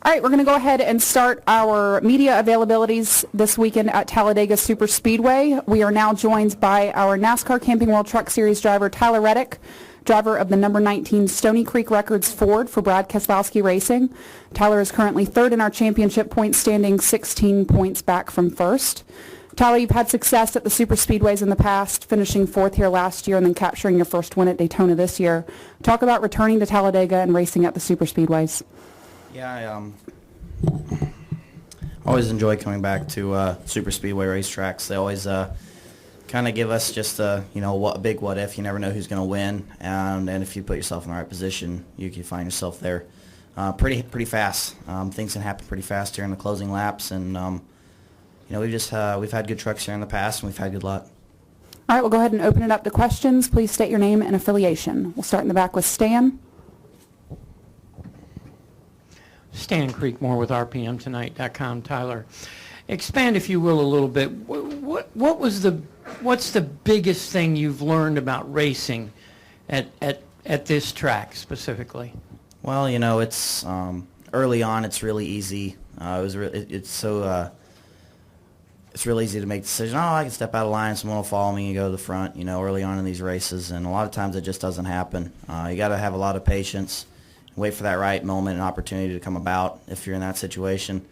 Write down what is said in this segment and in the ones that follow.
All right, we're going to go ahead and start our media availabilities this weekend at Talladega Superspeedway. We are now joined by our NASCAR Camping World Truck Series driver, Tyler Reddick, driver of the number 19 Stony Creek Records Ford for Brian Keselowski Racing. Tyler is currently third in our championship point standing, 16 points back from first. Tyler, you've had success at the Superspeedways in the past, finishing fourth here last year and then capturing your first win at Daytona this year. Talk about returning to Talladega and racing at the Superspeedways. Yeah, I always enjoy coming back to super speedway racetracks. They always kind of give us just a big what if. You never know who's going to win, and if you put yourself in the right position, you can find yourself there pretty fast. Things can happen pretty fast here in the closing laps, and we've had good trucks here in the past, and we've had good luck. All right, we'll go ahead and open it up to questions. Please state your name and affiliation. We'll start in the back with Stan. Stan Creekmore with RPMTonight.com. Tyler, expand, if you will, a little bit. What's the biggest thing you've learned about racing at this track specifically? Well, it's early on. It's really easy. It's really easy to make decisions. Oh, I can step out of line, someone will follow me and go to the front. Early on in these races, and a lot of times it just doesn't happen. You got to have a lot of patience. Wait for that right moment and opportunity to come about if you're in that situation.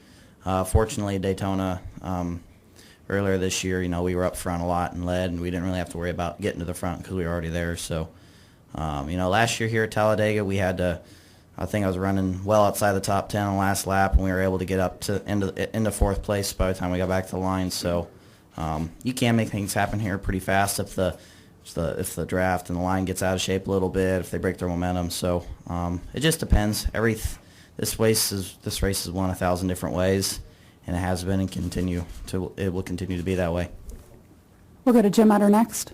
Fortunately, Daytona earlier this year, we were up front a lot and led, and we didn't really have to worry about getting to the front because we were already there. So, last year here at Talladega, we had to, I think I was running well outside the top 10 on the last lap, and we were able to get up to into fourth place by the time we got back to the line. So you can make things happen here pretty fast if the draft and the line gets out of shape a little bit, if they break their momentum. So it just depends. This race is won 1,000 different ways, and it has been and it will continue to be that way. We'll go to Jim Utter next.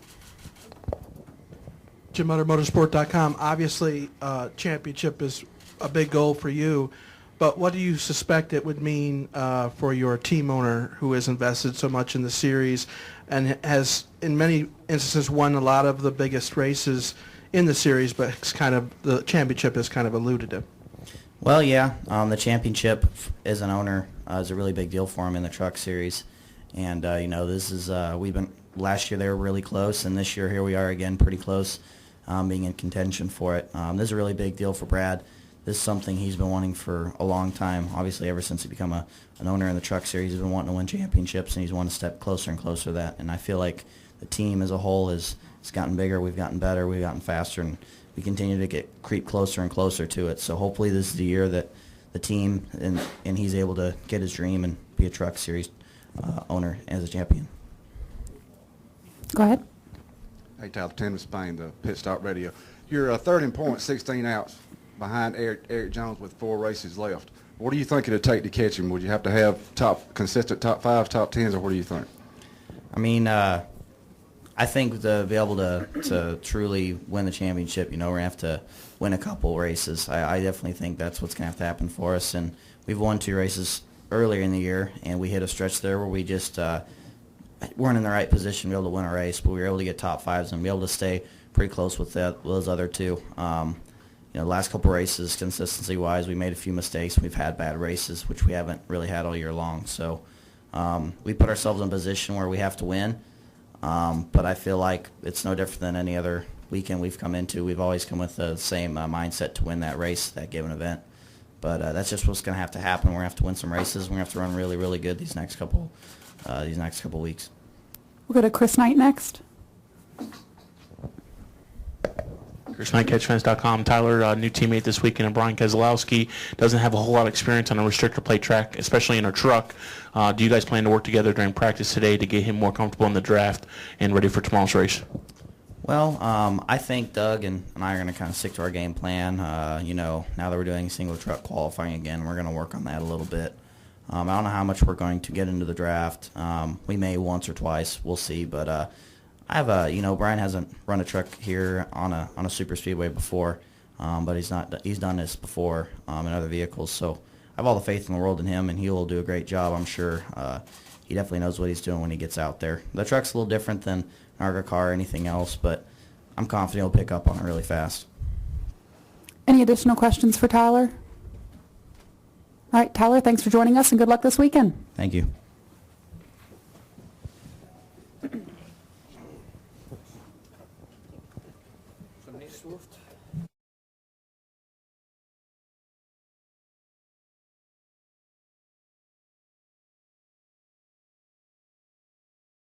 Jim Utter, Motorsport.com. Obviously, championship is a big goal for you, but what do you suspect it would mean for your team owner who has invested so much in the series and has, in many instances, won a lot of the biggest races in the series, but the championship has kind of eluded him? Well, yeah, the championship as an owner is a really big deal for him in the truck series, and this is last year they were really close, and this year here we are again pretty close, being in contention for it. This is a really big deal for Brad. This is something he's been wanting for a long time. Obviously, ever since he became an owner in the truck series, he's been wanting to win championships, and he's wanted to step closer and closer to that. And I feel like the team as a whole has gotten bigger, we've gotten better, we've gotten faster, and we continue to creep closer and closer to it. So hopefully this is the year that the team and he's able to get his dream and be a truck series owner as a champion. Go ahead. Hey, Tyler, Tim Spain, the Pit Stop Radio. You're third in points, 16 outs behind Eric Jones with 4 races left. What do you think it would take to catch him? Would you have to have consistent top 5s, top 10s, or what do you think? I mean, I think to be able to truly win the championship, we're going to have to win a couple races. I definitely think that's what's going to have to happen for us. And we've won 2 races earlier in the year, and we hit a stretch there where we just weren't in the right position to be able to win a race, but we were able to get top 5s and be able to stay pretty close with those other 2. The last couple races, consistency-wise, we made a few mistakes. We've had bad races, which we haven't really had all year long. So we put ourselves in a position where we have to win. But I feel like it's no different than any other weekend we've come into. We've always come with the same mindset to win that race, that given event. But that's just what's going to have to happen. We're going to have to win some races. We're going to have to run really, really good these next couple weeks. We'll go to Chris Knight next. Chris Knight, CatchFans.com. Tyler, new teammate this weekend, and Brian Keselowski doesn't have a whole lot of experience on a restrictor plate track, especially in a truck. Do you guys plan to work together during practice today to get him more comfortable in the draft and ready for tomorrow's race? Well, I think Doug and I are going to kind of stick to our game plan. Now that we're doing single truck qualifying again, we're going to work on that a little bit. I don't know how much we're going to get into the draft. We may once or twice. We'll see. But I have Brian hasn't run a truck here on a super speedway before, but he's done this before in other vehicles. So I have all the faith in the world in him, and he will do a great job, I'm sure. He definitely knows what he's doing when he gets out there. The truck's a little different than an ARCA car or anything else, but I'm confident he'll pick up on it really fast. Any additional questions for Tyler? All right, Tyler, thanks for joining us, and good luck this weekend. Thank you.